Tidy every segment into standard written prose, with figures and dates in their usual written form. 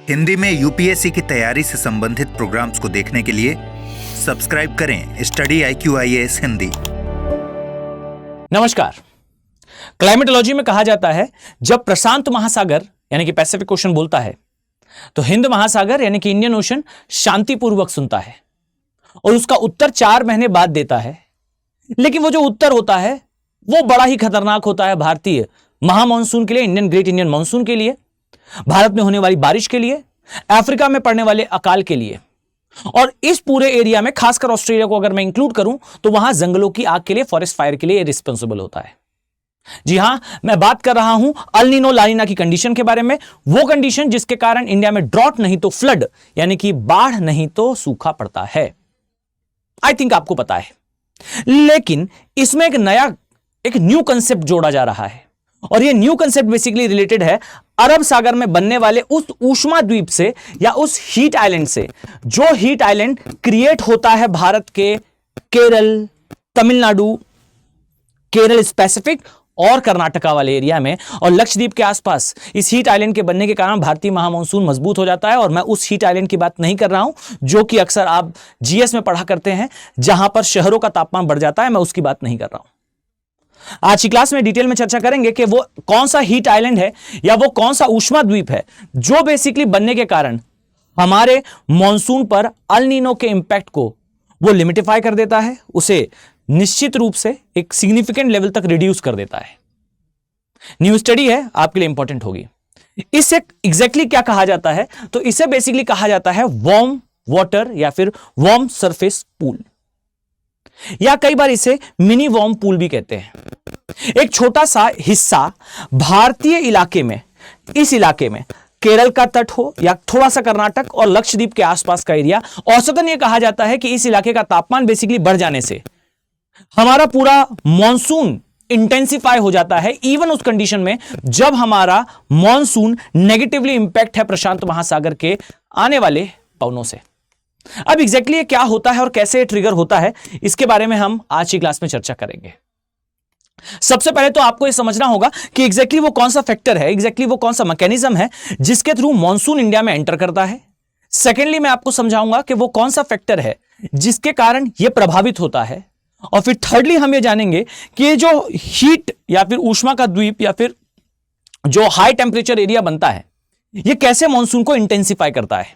हिंदी में यूपीएससी की तैयारी से संबंधित प्रोग्राम्स को देखने के लिए सब्सक्राइब करें स्टडी IQIAS हिंदी। नमस्कार। क्लाइमेटोलॉजी में कहा जाता है जब प्रशांत महासागर यानी कि पैसिफिक ओशन बोलता है तो हिंद महासागर यानी कि इंडियन ओशन शांतिपूर्वक सुनता है और उसका उत्तर 4 महीने बाद देता है। लेकिन वो जो उत्तर होता है वो बड़ा ही खतरनाक होता है भारतीय महामॉनसून के लिए, इंडियन ग्रेट इंडियन मॉनसून के लिए, भारत में होने वाली बारिश के लिए, अफ्रीका में पड़ने वाले अकाल के लिए। और इस पूरे एरिया में खासकर ऑस्ट्रेलिया को अगर मैं इंक्लूड करूं तो वहां जंगलों की आग के लिए, फॉरेस्ट फायर के लिए रिस्पांसिबल होता है। जी हां, मैं बात कर रहा हूं अल नीनो ला नीना की कंडीशन के बारे में। वो कंडीशन जिसके कारण इंडिया में ड्रॉट नहीं तो फ्लड यानी कि बाढ़ नहीं तो सूखा पड़ता है। आई थिंक आपको पता है, लेकिन इसमें एक न्यू कंसेप्ट जोड़ा जा रहा है और ये न्यू कंसेप्ट बेसिकली रिलेटेड है अरब सागर में बनने वाले उस ऊष्मा द्वीप से या उस हीट आइलैंड से, जो हीट आइलैंड क्रिएट होता है भारत के केरल, तमिलनाडु, केरल स्पेसिफिक और कर्नाटका वाले एरिया में और लक्षद्वीप के आसपास। इस हीट आइलैंड के बनने के कारण भारतीय महामॉनसून मजबूत हो जाता है। और मैं उस हीट आइलैंड की बात नहीं कर रहा हूं जो कि अक्सर आप जीएस में पढ़ा करते हैं, जहां पर शहरों का तापमान बढ़ जाता है। मैं उसकी बात नहीं कर रहा हूं। आज की क्लास में डिटेल में चर्चा करेंगे कि वो कौन सा हीट आइलैंड है या वो कौन सा ऊष्मा द्वीप है जो बेसिकली बनने के कारण हमारे मॉनसून पर अल नीनो के इंपैक्ट को वो लिमिटिफाई कर देता है, उसे निश्चित रूप से एक सिग्निफिकेंट लेवल तक रिड्यूस कर देता है। न्यू स्टडी है, आपके लिए इंपॉर्टेंट होगी। इसे एग्जैक्टली क्या कहा जाता है? तो इसे बेसिकली कहा जाता है वार्म वाटर या फिर वार्म सरफेस पूल, या कई बार इसे मिनी वार्म पूल भी कहते हैं। एक छोटा सा हिस्सा भारतीय इलाके में, इस इलाके में केरल का तट हो या थोड़ा सा कर्नाटक और लक्षद्वीप के आसपास का एरिया, औसतन यह कहा जाता है कि इस इलाके का तापमान बेसिकली बढ़ जाने से हमारा पूरा मॉनसून इंटेंसिफाई हो जाता है, इवन उस कंडीशन में जब हमारा मॉनसून नेगेटिवली इंपैक्ट है प्रशांत महासागर के आने वाले पवनों से। अब एग्जैक्टली क्या होता है और कैसे ट्रिगर होता है, इसके बारे में हम आज की क्लास में चर्चा करेंगे। सबसे पहले तो आपको यह समझना होगा कि एग्जैक्टली वो कौन सा फैक्टर है, एग्जैक्टली वो कौन सा मैकेनिज्म है जिसके थ्रू मॉनसून इंडिया में एंटर करता है। सेकेंडली मैं आपको समझाऊंगा कि वो कौन सा फैक्टर है जिसके कारण यह प्रभावित होता है। और फिर थर्डली हम ये जानेंगे कि जो हीट या फिर ऊष्मा का द्वीप या फिर जो हाई टेम्परेचर एरिया बनता है, यह कैसे मॉनसून को इंटेंसिफाई करता है।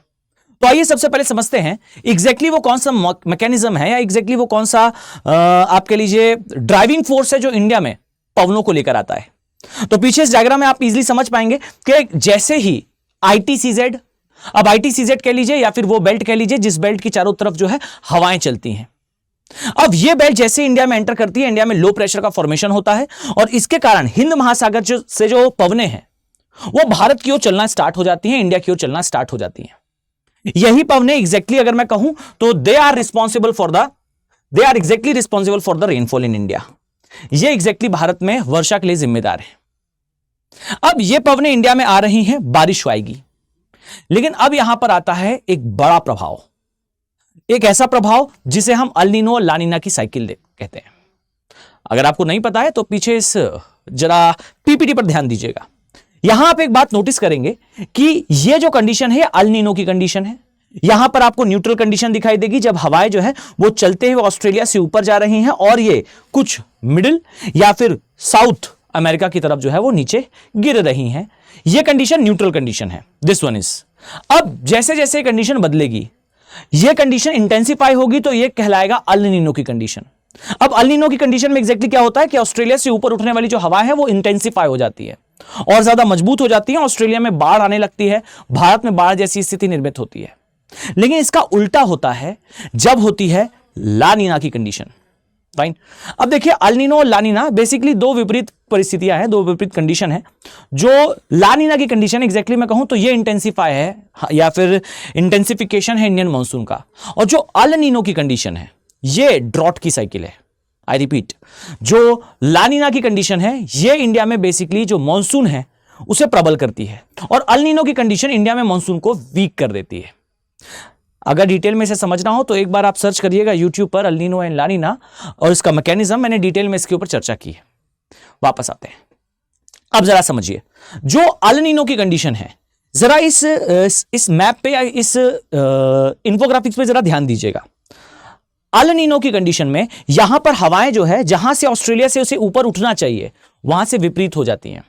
तो आइए सबसे पहले समझते हैं एग्जैक्टली वो कौन सा मैकेनिज्म है या एग्जैक्टली वो कौन सा आप कह लीजिए ड्राइविंग फोर्स है जो इंडिया में पवनों को लेकर आता है। तो पीछे इस डायग्राम में आप इजीली समझ पाएंगे कि जैसे ही ITCZ, अब ITCZ कह लीजिए या फिर वो बेल्ट कह लीजिए जिस बेल्ट की चारों तरफ जो है हवाएं चलती हैं। अब ये बेल्ट जैसे इंडिया में एंटर करती है, इंडिया में लो प्रेशर का फॉर्मेशन होता है और इसके कारण हिंद महासागर से जो पवनें हैं वो भारत की ओर चलना स्टार्ट हो जाती हैं, इंडिया की ओर चलना स्टार्ट हो जाती हैं। यही पवनें एग्जैक्टली अगर मैं कहूं तो they are exactly responsible for the rainfall in India. ये एग्जैक्टली भारत में वर्षा के लिए जिम्मेदार है। अब ये पवनें इंडिया में आ रही हैं, बारिश आएगी, लेकिन अब यहां पर आता है एक बड़ा प्रभाव, एक ऐसा प्रभाव जिसे हम अल नीनो ला नीना की साइकिल कहते हैं। अगर आपको नहीं पता है तो पीछे इस जरा PPT पर ध्यान दीजिएगा। यहां आप एक बात नोटिस करेंगे कि यह जो कंडीशन है अल नीनो की कंडीशन है। यहां पर आपको न्यूट्रल कंडीशन दिखाई देगी जब हवाएं जो है वो चलते हुए ऑस्ट्रेलिया से ऊपर जा रही हैं और ये कुछ मिडिल या फिर साउथ अमेरिका की तरफ जो है वो नीचे गिर रही हैं। यह कंडीशन न्यूट्रल कंडीशन है, दिस वन इज। अब जैसे जैसे कंडीशन बदलेगी, यह कंडीशन इंटेंसिफाई होगी तो यह कहलाएगा अल नीनो की कंडीशन। अब अल नीनो की कंडीशन में एग्जैक्टली क्या होता है कि ऑस्ट्रेलिया से ऊपर उठने वाली जो हवा है वो इंटेंसिफाई हो जाती है और ज्यादा मजबूत हो जाती है। ऑस्ट्रेलिया में बाढ़ आने लगती है, भारत में बाढ़ जैसी स्थिति निर्मित होती है। लेकिन इसका उल्टा होता है जब होती है ला नीना की कंडीशन। फाइन। अब देखिए अल नीनो और ला नीना बेसिकली दो विपरीत परिस्थितियां हैं, दो विपरीत कंडीशन है। जो ला नीना की कंडीशन एग्जैक्टली मैं कहूं तो ये इंटेंसिफाई है या फिर इंटेंसिफिकेशन है इंडियन मॉनसून का, और जो अल नीनो की कंडीशन है ये ड्रॉट की साइकिल है। आई रिपीट, जो ला नीना की कंडीशन है ये इंडिया में बेसिकली जो मॉनसून है उसे प्रबल करती है और अल नीनो की कंडीशन इंडिया में मॉनसून को वीक कर देती है। अगर डिटेल में इसे समझना हो तो एक बार आप सर्च करिएगा यूट्यूब पर अल नीनो एंड ला नीना और इसका मैकेनिज्म, मैंने डिटेल में इसके ऊपर चर्चा की है। वापस आते हैं, अब जरा समझिए, जो अल नीनो की कंडीशन है जरा इस मैप पे या इस इंफोग्राफिक्स पे जरा ध्यान दीजिएगा। अल नीनो की कंडीशन में यहां पर हवाएं जो है जहां से ऑस्ट्रेलिया से उसे ऊपर उठना चाहिए वहां से विपरीत हो जाती हैं।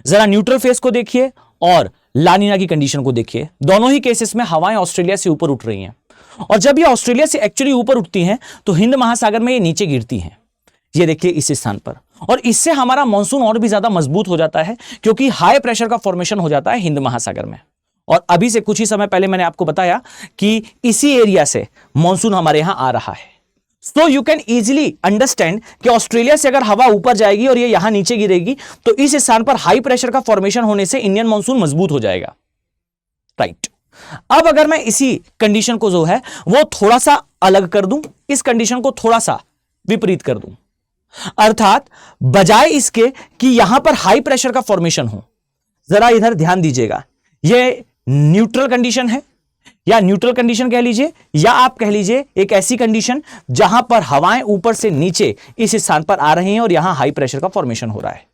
जरा न्यूट्रल फेस को देखिए और लानिना की कंडीशन को देखिए, दोनों ही केसेस में हवाएं ऑस्ट्रेलिया से ऊपर उठ रही हैं, और जब ये ऑस्ट्रेलिया से एक्चुअली ऊपर उठती हैं तो हिंद महासागर में ये नीचे गिरती हैं। ये देखिए इस स्थान पर, और इससे हमारा मॉनसून और भी ज्यादा मजबूत हो जाता है क्योंकि हाई प्रेशर का फॉर्मेशन हो जाता है हिंद महासागर में। और अभी से कुछ ही समय पहले मैंने आपको बताया कि इसी एरिया से मॉनसून हमारे यहां आ रहा है। So you can easily understand कि ऑस्ट्रेलिया से अगर हवा ऊपर जाएगी और ये यहां नीचे गिरेगी तो इस स्थान पर हाई प्रेशर का फॉर्मेशन होने से इंडियन मॉनसून मजबूत हो जाएगा। राइट। अब अगर मैं इसी कंडीशन को जो है वो थोड़ा सा अलग कर दूं, इस कंडीशन को थोड़ा सा विपरीत कर दूं, अर्थात बजाय इसके कि यहां पर हाई प्रेशर का फॉर्मेशन हो, जरा इधर ध्यान दीजिएगा, यह न्यूट्रल कंडीशन है, या न्यूट्रल कंडीशन कह लीजिए, या आप कह लीजिए एक ऐसी कंडीशन जहां पर हवाएं ऊपर से नीचे इस स्थान पर आ रही हैं और यहां हाई प्रेशर का फॉर्मेशन हो रहा है।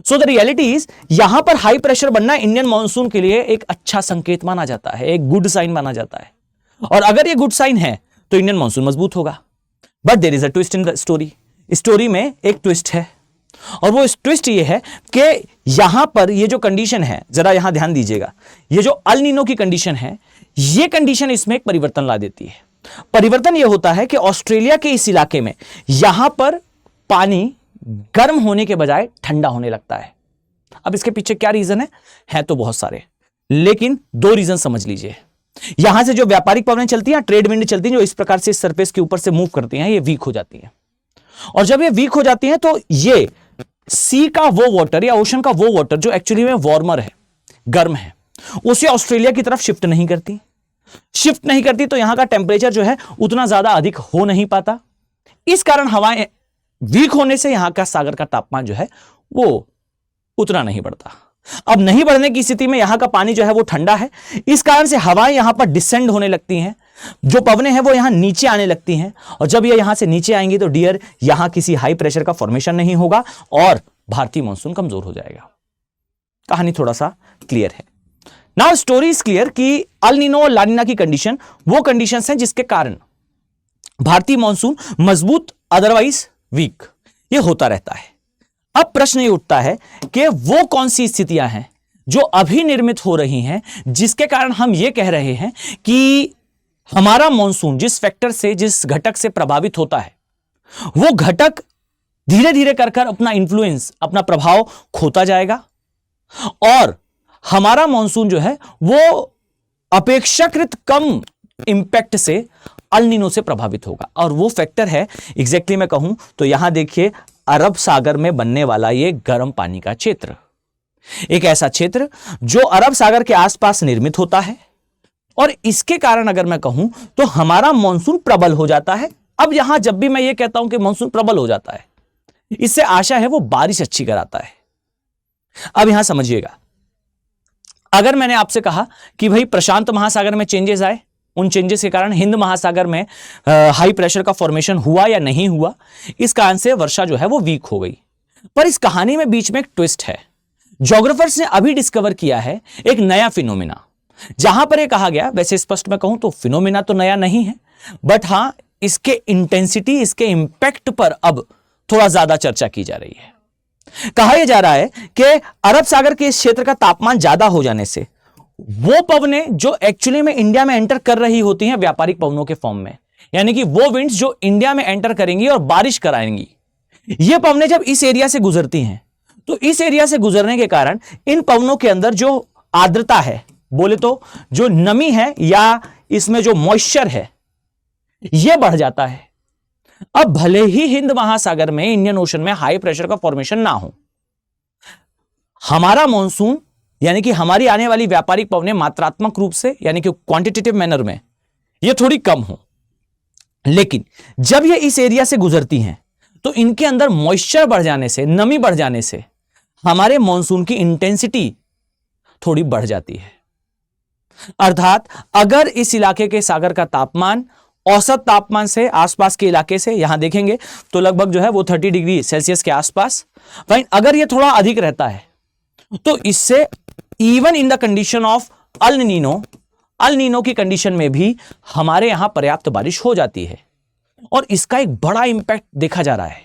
सो द रियलिटी इज यहां पर हाई प्रेशर बनना इंडियन मॉनसून के लिए एक अच्छा संकेत माना जाता है, एक गुड साइन माना जाता है, और अगर ये गुड साइन है तो इंडियन मॉनसून मजबूत होगा। But there is a twist in the story में एक ट्विस्ट है, और वो ट्विस्ट ये है कि यहां पर ये जो कंडीशन है, जरा यहां ध्यान दीजिएगा, ये जो अल नीनो की कंडीशन है, ये कंडीशन इसमें एक परिवर्तन ला देती है। परिवर्तन ये होता है कि ऑस्ट्रेलिया के इस इलाके में यहां पर पानी गर्म होने के बजाय ठंडा होने लगता है। अब इसके पीछे क्या रीजन है तो बहुत सारे, लेकिन दो रीजन समझ लीजिए। यहां से जो व्यापारिक पवनें चलती हैं, ट्रेड विंड चलती हैं, जो इस प्रकार से इस सरफेस के ऊपर से मूव करती हैं, ये वीक हो जाती हैं, और जब ये वीक हो जाती हैं तो ये सी का वो वाटर या ओशन का वो वाटर जो एक्चुअली में वार्मर है, गर्म है, उसे ऑस्ट्रेलिया की तरफ शिफ्ट नहीं करती तो यहां का टेम्परेचर जो है उतना ज्यादा अधिक हो नहीं पाता। इस कारण हवाएं वीक होने से यहां का सागर का तापमान जो है वो उतना नहीं बढ़ता। अब नहीं बढ़ने की स्थिति में यहां का पानी जो है वो ठंडा है, इस कारण से हवाएं यहां पर डिसेंड होने लगती हैं, जो पवनें हैं वो यहां नीचे आने लगती हैं, और जब ये यहां से नीचे आएंगी तो डियर यहां किसी हाई प्रेशर का फॉर्मेशन नहीं होगा और भारतीय मॉनसून कमजोर हो जाएगा। कहानी थोड़ा सा क्लियर है। नाउ स्टोरी इज क्लियर कि अल नीनो और लानिना की कंडीशन वो कंडीशंस हैं जिसके कारण भारतीय मॉनसून मजबूत अदरवाइज वीक ये होता रहता है। अब प्रश्न ये उठता है कि वो कौन सी स्थितियां हैं जो अभी निर्मित हो रही हैं जिसके कारण हम ये कह रहे हैं कि हमारा मॉनसून जिस फैक्टर से, जिस घटक से प्रभावित होता है, वो घटक धीरे धीरे कर अपना इंफ्लुएंस, अपना प्रभाव खोता जाएगा, और हमारा मॉनसून जो है वो अपेक्षाकृत कम इंपैक्ट से अल नीनो से प्रभावित होगा। और वो फैक्टर है एग्जैक्टली मैं कहूं तो यहां देखिए अरब सागर में बनने वाला ये गर्म पानी का क्षेत्र, एक ऐसा क्षेत्र जो अरब सागर के आसपास निर्मित होता है, और इसके कारण अगर मैं कहूं तो हमारा मॉनसून प्रबल हो जाता है। अब यहां जब भी मैं ये कहता हूं कि मॉनसून प्रबल हो जाता है, इससे आशा है वो बारिश अच्छी कराता है। अब यहां समझिएगा, अगर मैंने आपसे कहा कि भाई प्रशांत महासागर में चेंजेस आए, उन चेंजेस के कारण हिंद महासागर में हाई प्रेशर का फॉर्मेशन हुआ या नहीं हुआ, इस कारण से वर्षा जो है वो वीक हो गई। पर इस कहानी में बीच में एक ट्विस्ट है। ज्योग्राफर्स ने अभी डिस्कवर किया है एक नया फिनोमिना, जहां पर यह कहा गया, वैसे स्पष्ट में कहूं तो फिनोमिना तो नया नहीं है, बट हां इसके इंटेंसिटी, इसके इंपैक्ट पर अब थोड़ा ज्यादा चर्चा की जा रही है। कहा यह जा रहा है कि अरब सागर के इस क्षेत्र का तापमान ज्यादा हो जाने से वो पवनें जो एक्चुअली में इंडिया में एंटर कर रही होती हैं व्यापारिक पवनों के फॉर्म में, यानी कि वो विंड्स जो इंडिया में एंटर करेंगी और बारिश कराएंगी, ये पवनें जब इस एरिया से गुजरती हैं तो इस एरिया से गुजरने के कारण इन पवनों के अंदर जो आर्द्रता है, बोले तो जो नमी है या इसमें जो मॉइस्चर है, यह बढ़ जाता है। अब भले ही हिंद महासागर में, इंडियन ओशन में हाई प्रेशर का फॉर्मेशन ना हो, हमारा मॉनसून यानी कि हमारी आने वाली व्यापारिक पवनें मात्रात्मक रूप से यानी कि क्वांटिटेटिव मैनर में ये थोड़ी कम हो, लेकिन जब ये इस एरिया से गुजरती हैं तो इनके अंदर मॉइस्चर बढ़ जाने से, नमी बढ़ जाने से हमारे मॉनसून की इंटेंसिटी थोड़ी बढ़ जाती है। अर्थात अगर इस इलाके के सागर का तापमान औसत तापमान से आसपास के इलाके से यहां देखेंगे तो लगभग जो है वो 30 डिग्री सेल्सियस के आसपास, वहीं अगर ये थोड़ा अधिक रहता है तो इससे even in the condition of El Nino की कंडीशन में भी हमारे यहां पर्याप्त बारिश हो जाती है। और इसका एक बड़ा इंपैक्ट देखा जा रहा है,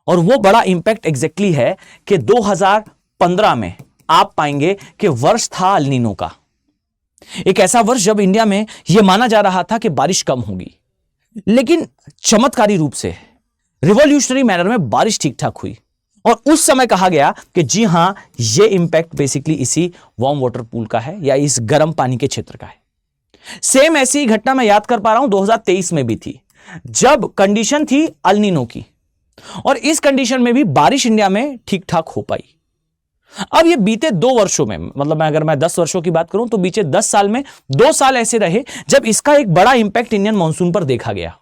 और वो बड़ा इंपैक्ट एग्जैक्टली है कि 2015 में आप पाएंगे कि वर्ष था अल नीनो का, एक ऐसा वर्ष जब इंडिया में यह माना जा रहा था कि बारिश कम होगी, लेकिन चमत्कारी रूप से रिवॉल्यूशनरी मैनर में बारिश ठीक ठाक हुई। और उस समय कहा गया कि जी हां, यह इंपैक्ट बेसिकली इसी वार्म वाटर पूल का है या इस गर्म पानी के क्षेत्र का है। सेम ऐसी घटना मैं याद कर पा रहा हूं 2023 में भी थी, जब कंडीशन थी अल नीनो की, और इस कंडीशन में भी बारिश इंडिया में ठीक ठाक हो पाई। अब ये बीते 2 वर्षों में, मतलब अगर मैं 10 वर्षों की बात करूं तो बीते 10 साल में 2 साल ऐसे रहे जब इसका एक बड़ा इंपैक्ट इंडियन मॉनसून पर देखा गया।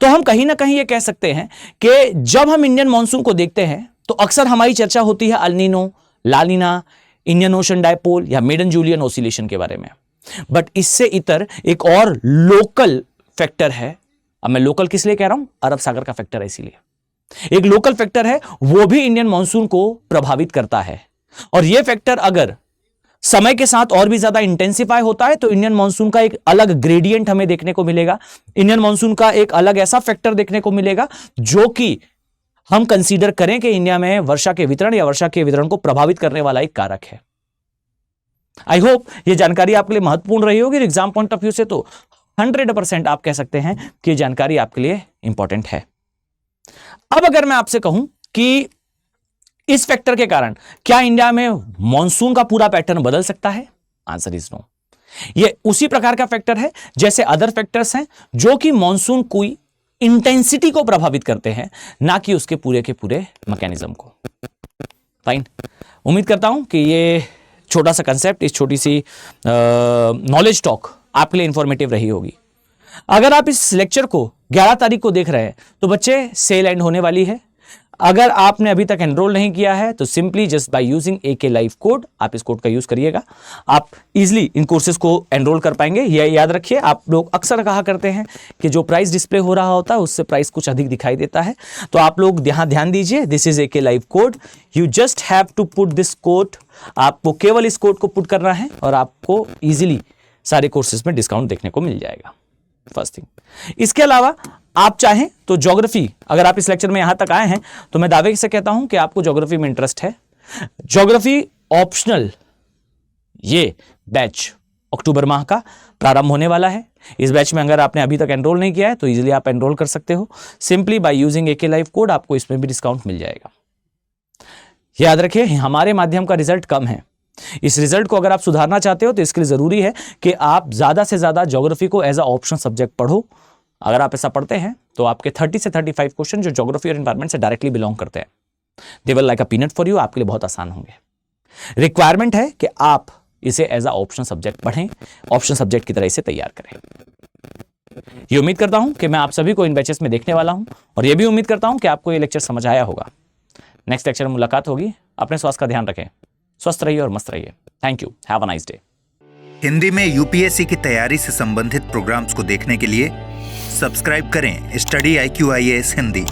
तो हम कहीं ना कहीं ये कह सकते हैं कि जब हम इंडियन मॉनसून को देखते हैं तो अक्सर हमारी चर्चा होती है अल नीनो, ला नीना, इंडियन ओशन डायपोल या मेडन जूलियन ऑसिलेशन के बारे में। बट इससे इतर एक और लोकल फैक्टर है। अब मैं लोकल किस लिए कह रहा हूं? अरब सागर का फैक्टर है, इसीलिए एक लोकल फैक्टर है, वो भी इंडियन मॉनसून को प्रभावित करता है। और यह फैक्टर अगर समय के साथ और भी ज्यादा इंटेंसिफाई होता है तो इंडियन मॉनसून का एक अलग ग्रेडियंट हमें देखने को मिलेगा। इंडियन मॉनसून का एक अलग ऐसा फैक्टर देखने को मिलेगा जो कि हम कंसीडर करें कि इंडिया में वर्षा के वितरण या वर्षा के वितरण को प्रभावित करने वाला एक कारक है। आई होप यह जानकारी आपके लिए महत्वपूर्ण रही होगी। एग्जाम पॉइंट ऑफ व्यू से तो 100% आप कह सकते हैं कि यह जानकारी आपके लिए इंपॉर्टेंट है। अब अगर मैं आपसे कहूं कि इस फैक्टर के कारण क्या इंडिया में मॉनसून का पूरा पैटर्न बदल सकता है? Answer is no. यह उसी प्रकार का फैक्टर है जैसे अदर फैक्टर्स हैं जो कि मॉनसून की इंटेंसिटी को प्रभावित करते हैं, ना कि उसके पूरे के पूरे मैकेनिज्म को। फाइन, उम्मीद करता हूं कि यह छोटा सा कंसेप्ट, इस छोटी सी नॉलेज टॉक आपके लिए इंफॉर्मेटिव रही होगी। अगर आप इस लेक्चर को 11 तारीख को देख रहे हैं तो बच्चे सेल एंड होने वाली है। अगर आपने अभी तक एनरोल नहीं किया है तो simply just by using AK live code, आप इस कोड का यूज करिएगा, आप इजीली इन कोर्सेज को एनरोल कर पाएंगे। यह याद रखिए, आप लोग अक्सर कहा करते हैं कि जो प्राइस डिस्प्ले हो रहा होता है उससे प्राइस कुछ अधिक दिखाई देता है, तो आप लोग यहाँ ध्यान दीजिए। This is AK live code, you just have to put this code. आपको केवल इस कोड को पुट करना है और आपको इजीली सारे कोर्सेज में डिस्काउंट देखने को मिल जाएगा। फर्स्ट थिंग, इसके अलावा आप चाहें तो ज्योग्राफी, अगर आप इस लेक्चर में यहां तक आए हैं तो मैं दावे से कहता हूं कि आपको ज्योग्राफी में इंटरेस्ट है। ज्योग्राफी ऑप्शनल ये बैच अक्टूबर माह का प्रारंभ होने वाला है। इस बैच में अगर आपने अभी तक एनरोल नहीं किया है तो इजीली आप एनरोल कर सकते हो। Simply by using AK live code आपको इसमें भी डिस्काउंट मिल जाएगा। याद रखिए, हमारे माध्यम का रिजल्ट कम है। इस रिजल्ट को अगर आप सुधारना चाहते हो तो इसके लिए जरूरी है कि आप ज्यादा से ज्यादा ज्योग्राफी को एज अ ऑप्शनल सब्जेक्ट पढ़ो। अगर आप ऐसा पढ़ते हैं तो आपके 30 से 35 क्वेश्चन जो ज्योग्राफी और एनवायरनमेंट से डायरेक्टली बिलोंग करते हैं, they will like a peanut for you, आपके लिए बहुत आसान होंगे। रिक्वायरमेंट है कि आप इसे एज अ ऑप्शनल सब्जेक्ट पढ़ें, ऑप्शनल सब्जेक्ट की तरह इसे तैयार करें। ये उम्मीद करता हूं कि मैं आप सभी को इन बैचेस में देखने वाला हूं, और यह भी उम्मीद करता हूं कि आपको ये लेक्चर समझ आया होगा। नेक्स्ट लेक्चर में मुलाकात होगी। अपने स्वास्थ्य का ध्यान रखें, स्वस्थ रहिए और मस्त रहिए। Thank you, have a nice day. Hindi में UPSC की तैयारी से संबंधित प्रोग्राम्स को देखने के लिए सब्सक्राइब करें स्टडी IQ IAS हिंदी।